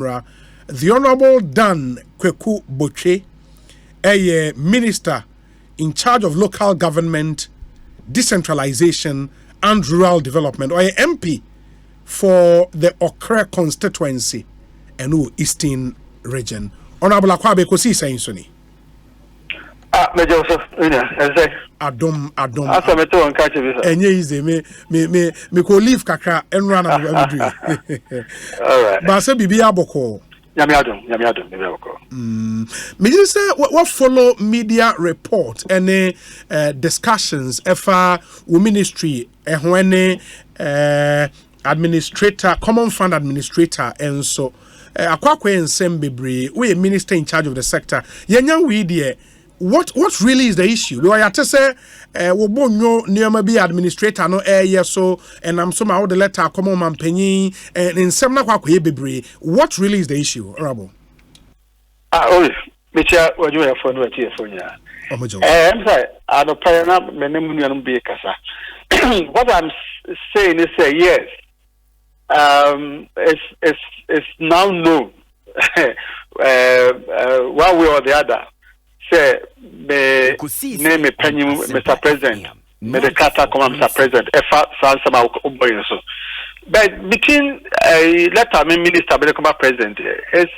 The Honorable Dan Kweku Botwe, a minister in charge of local government, decentralization, and rural development, or a MP for the Okra constituency and Eastern region. Honorable Akwabe Kosi saying Sony. Joseph, Adom. Asa me to catch you. Enye easy me ko leave kakra enra na every. All right. Ba se bibi aboko. Nyame adom. Me just say what follow media report any discussions efa ministry ehwene administrator common fund administrator and so akwakwe ensem bebre we minister in charge of the sector yenya we there. What really is the issue? Do I have to say we bonyo near be administrator no so and I'm somehow the letter come on man penny and in some na kwakwe bebre. What really is the issue, Rabo? Micha what you have for no phone ya. I'm sorry, I don't pay na me nemu be kasa. What I'm saying is yes. It's now known one way or the other. Say name me penny Mr. President. Me the kata come Mr. President. But between a letter me minister be the president is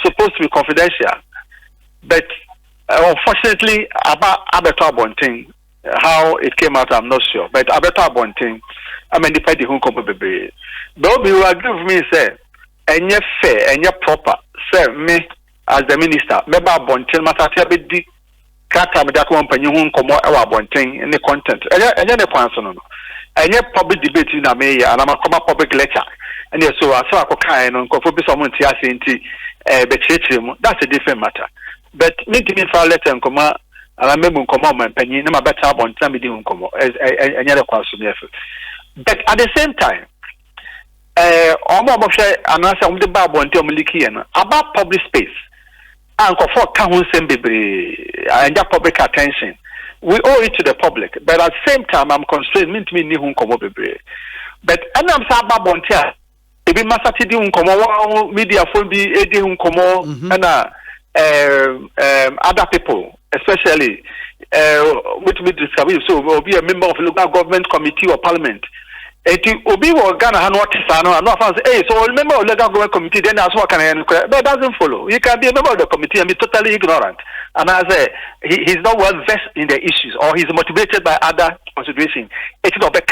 supposed to be confidential. But unfortunately about Abeto Bonting, how it came out I'm not sure. But Abeto Bonting, I mean depend who come be. But you agree with me say enye fair, enye proper. Say me as the minister, maybe Bontin Matata be Kata me that one penny who come out Bontin in the content. And then the point and yet public debate in a mayor and I'm a public lecture. And yes, so I saw a kind on conformity someone that's a different matter. But me to me for a letter and come and I remember come on my penny, no better on time we didn't come any other question. But at the same time, almost and answer the Bible until Miliki about public space. And for Kahun Sembebre and that public attention. We owe it to the public, but at the same time, I'm constrained. Mean to me, Nihun Komo. But and I'm Saba Bontia. It be Masati Unkomo, media phone be Edi Unkomo, and other people, especially which we discover. So we'll be a member of local government committee or parliament. Obi will Ghana and what is hey, so a member of the local government committee, then that's what can I but that doesn't follow. You can be a member of the committee and be totally ignorant. And I say he's not well versed in the issues or he's motivated by other considerations. It's not a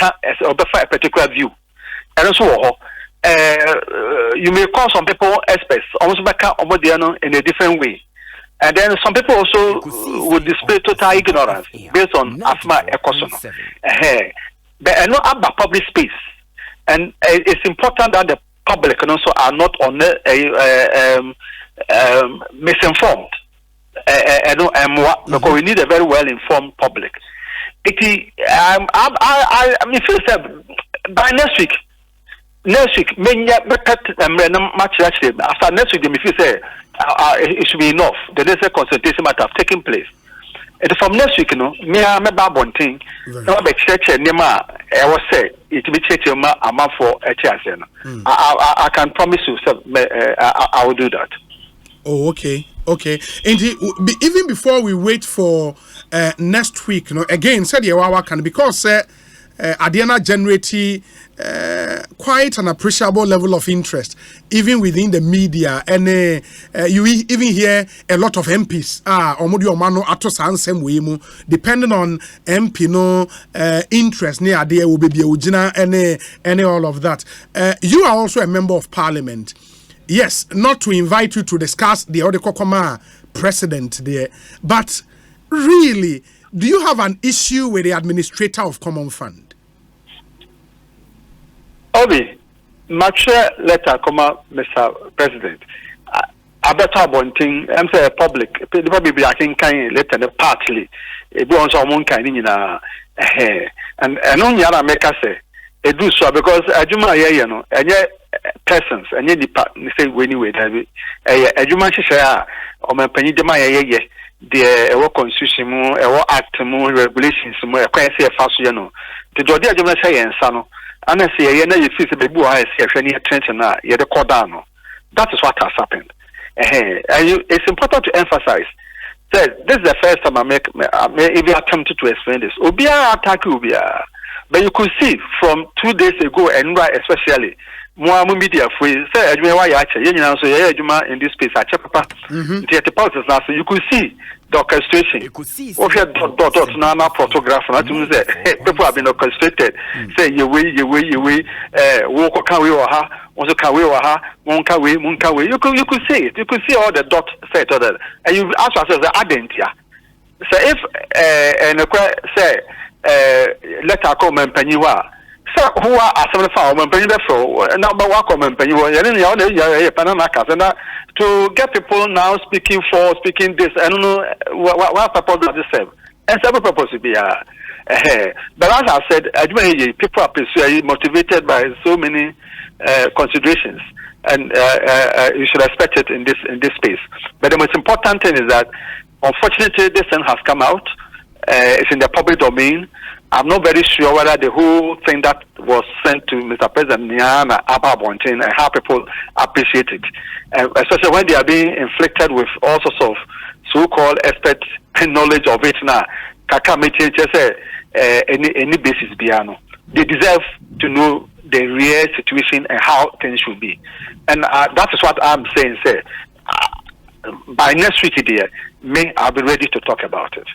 particular view. And also you may call some people experts, almost in a different way. And then some people also would display total ignorance based on asthma ecosono. But not about public space, and it's important that the public and also are not on misinformed. Because we need a very well informed public. I mean, by next week, after next week, if you say it should be enough, the necessary consultation might have taken place. And from next week, me a babonting. No, be church nema. I was say it be church ma amount for a chance. I can promise you, I will do that. Oh, okay. And even before we wait for next week, again, said Yawawa can because Adiana generate quite an appreciable level of interest, even within the media, and you even hear a lot of MPs depending on MP interest near idea will be and all of that. You are also a member of parliament. Yes, not to invite you to discuss the Odekokoma precedent there, but really, do you have an issue with the administrator of Common Fund? Obi, much letter come out, Mr. President. I better wanting, I'm saying public, probably I can letter partly. It was on kind in and only other make us say, it do so because Ajuma, and yet persons, and yet department say, anyway, Ajuma share or my penny de my the constitution mu act mu regulations mu e kwese e fa so ye no the jodi adwuma say yensa no ana say ye na ye feel say bebu ha say hwe ne trend na ye de down no. That is what has happened. And it's important to emphasize that this is the first time I even attempted to explain this. Obia attack Obia, but you could see from 2 days ago and right especially more media free say in this space I check papa the politics now, so you could see the orchestration of your dot now photograph not to say people have been orchestrated say you walk can we or her also can we or her monka way you could see it, you could see all the dot set or that, and you ask yourself the identity. So if and say let our comment pennywa so who are some of our penny before number one comment penny to get people now speaking this I don't know what purpose does this serve and several purposes be but as I said people are motivated by so many considerations and you should respect it in this space. But the most important thing is that unfortunately this thing has come out. It's in the public domain. I'm not very sure whether the whole thing that was sent to Mr. President Nyana Ababontin and how people appreciate it, especially when they are being inflicted with all sorts of so-called expert knowledge of it now. Kaka meeting any basis piano. They deserve to know the real situation and how things should be, and that is what I'm saying. Say by next week, dear, I'll be ready to talk about it.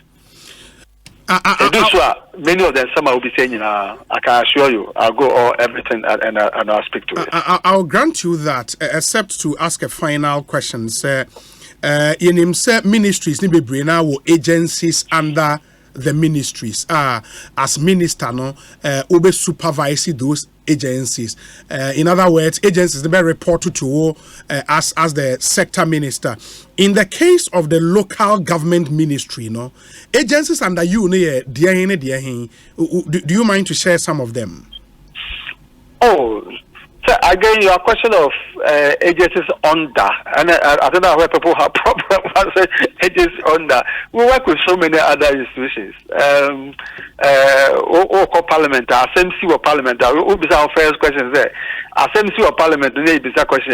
Many of them, some will be saying, I can assure you, I'll go all everything and I'll speak to it. I'll grant you that, except to ask a final question. Sir, in himself, ministries, now agencies under the ministries as minister no obe supervise those agencies. In other words, agencies they report to as the sector minister. In the case of the local government ministry, no agencies under you, do you mind to share some of them? Oh, so again, your question of agencies under, and I don't know where people have problems with agencies under. We work with so many other institutions. Parliament, SMC or Parliament. Who be our first question there? SMC or Parliament? They be a question.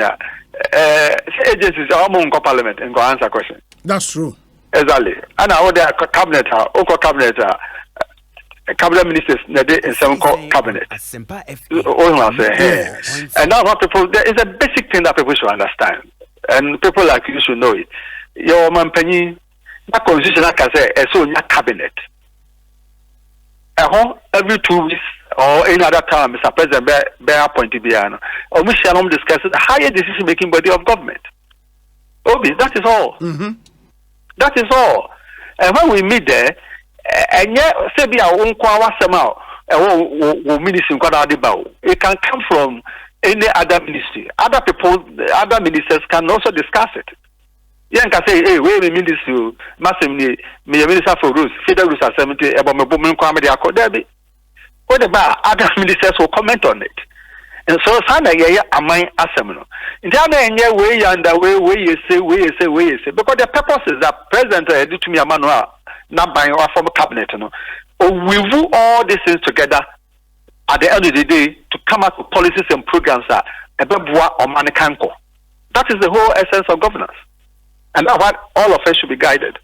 Agencies are among Parliament and go answer question. That's true. Exactly. And I order cabinet, cabinet ministers in some cabinet. Yes. And now what people, there is a basic thing that people should understand, and people like you should know it. Your man penny, that constitution like I say, so in your cabinet. Every 2 weeks or any other time, Mr. President bear appointed Biano, or we shall discuss the higher decision making body of government. That is all. That is all. And when we meet there, and yet, say be our own somehow, ministry it can come from any other ministry. Other people, other ministers can also discuss it. You can say, hey, wait a minute, massively, me minister for rules, federal rules assembly about my woman comedy. What about other ministers will comment on it? And so, Sana, am I assembly? In the other way, way you say, because the purpose is that President did to me a manual. Not buying our former cabinet, we do all these things together at the end of the day to come up with policies and programs that that is the whole essence of governance, and that's what all of us should be guided.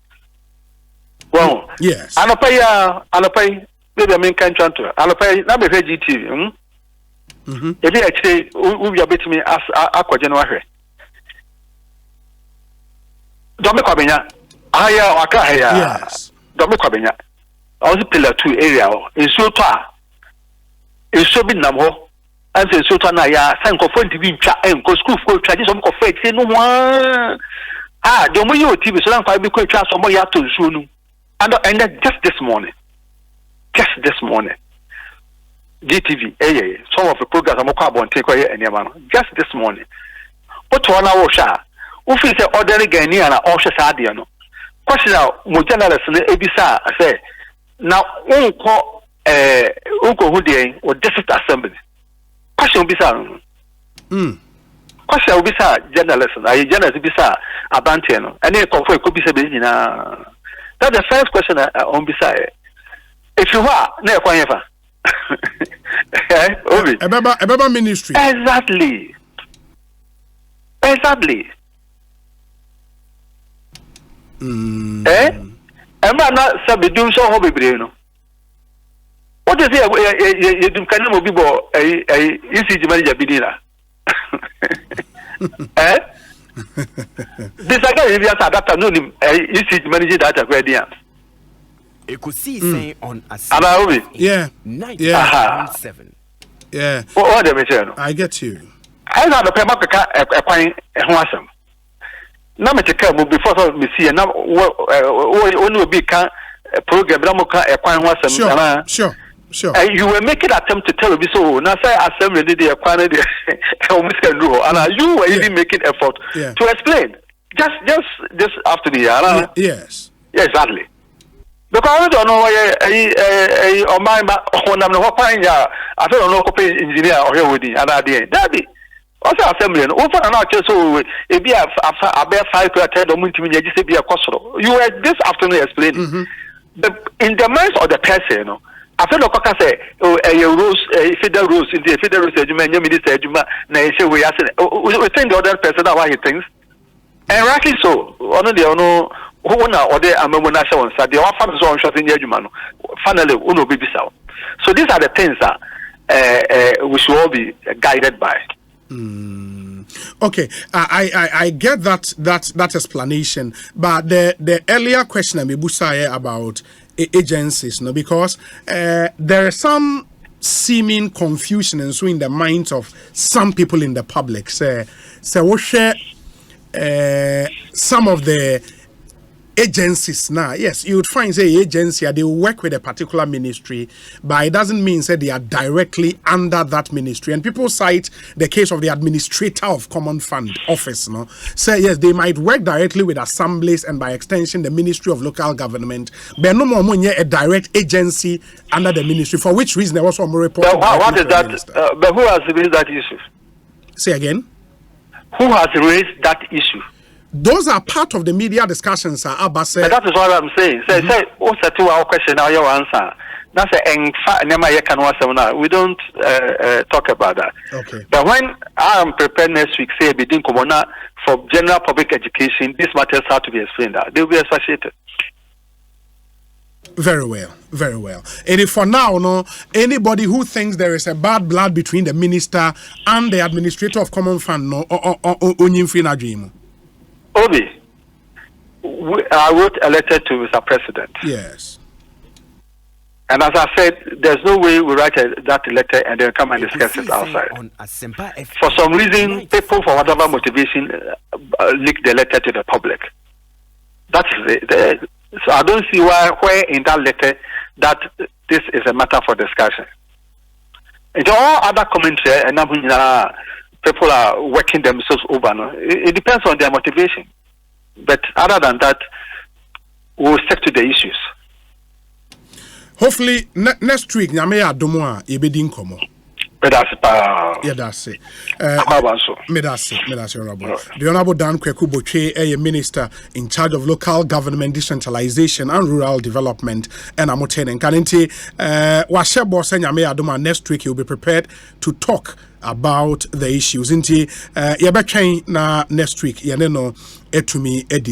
Well, yes. I'll pay. Maybe I mean can't transfer. I'll pay. Now be GTV. If you actually, we are betting me as Aqua January. Don't make a yes. I was pillar 2 area in Sota. In Sobin Namo, and say Sota Naya, San Cofon TV, and go school for tradition of faith. Say no one. The way you TV, so I'm quite because some more to soon. And just this morning, GTV, some of the programs I'm going to take away any man. Just this morning. What 1 hour shot? Who feels the ordinary Ghanaian or Shasadiano? Question now, journalists Ebisa say now unko hude or district assembly. Question Bisa. Question Bisa journalists, journalists Bisa Abantiano, and then could be said That's the first question on beside. If you are, never quite Obi. Ebeba ministry. Exactly. I'm not subduing so hobby, you know. What is it? You do kind of people a easy manager bidina. This again, if you are that afternoon, easy manager that are You could see saying on a yeah. What the material? I get you. I know the Pemaka a quite handsome. Now, before we see, now only be program a quite sure. You were making an attempt to tell me so. Now, say assembly did the quantity and you were even making effort to explain. Just after the year. Yes, exactly. Because I don't know why I my when I'm not finding I don't know engineer or here with the other day. That be also assembly. Over and out so it be a bare 5 to 10 or multimedia just be a cost. You were this afternoon explaining. In the minds of the person, you know, I feel like I say, federal rules in the federal rules, minister, we are saying the other person why he thinks. And rightly so. Only who or they are national so the offer zone shot in Yajumano. Finally, uno baby sound. So these are the things that we should all be guided by. Okay, I get that explanation, but the earlier question I made about agencies, no, because there is some seeming confusion and so in the minds of some people in the public. So we share some of the agencies now. Yes, you would find say agency they work with a particular ministry, but it doesn't mean say they are directly under that ministry. And people cite the case of the administrator of common fund office. No, say yes, they might work directly with assemblies and by extension the Ministry of Local Government, but no more a direct agency under the ministry. For which reason there was some report. What is that? But who has raised that issue? Say again. Who has raised that issue? Those are part of the media discussions, sir. But that is what I'm saying. Say, also to our question, now your answer. That's we don't talk about that. Okay. But when I am prepared next week, say, between Komona for general public education, these matters have to be explained. They will be associated. Very well. And if for now, no, anybody who thinks there is a bad blood between the minister and the administrator of common fund, no, or dream. Obi, I wrote a letter to Mr. President. Yes. And as I said, there's no way we write that letter and then come and discuss it outside. For some reason, people, for whatever motivation, leak the letter to the public. That is it. So I don't see where in that letter that this is a matter for discussion. And all other commentary and people are working themselves over. No? It depends on their motivation. But other than that, we'll stick to the issues. Hopefully, next week, Nyame Adomo Ebedin Komo. Yeah, that's it. The Honorable Dan Kweku Botwe, a minister in charge of local government decentralization and rural development, and Amotene Kanenti, Washebo Nyame Adoma next week he'll be prepared to talk about the issues. Inti, na next week, Yaneno Etumi Edi.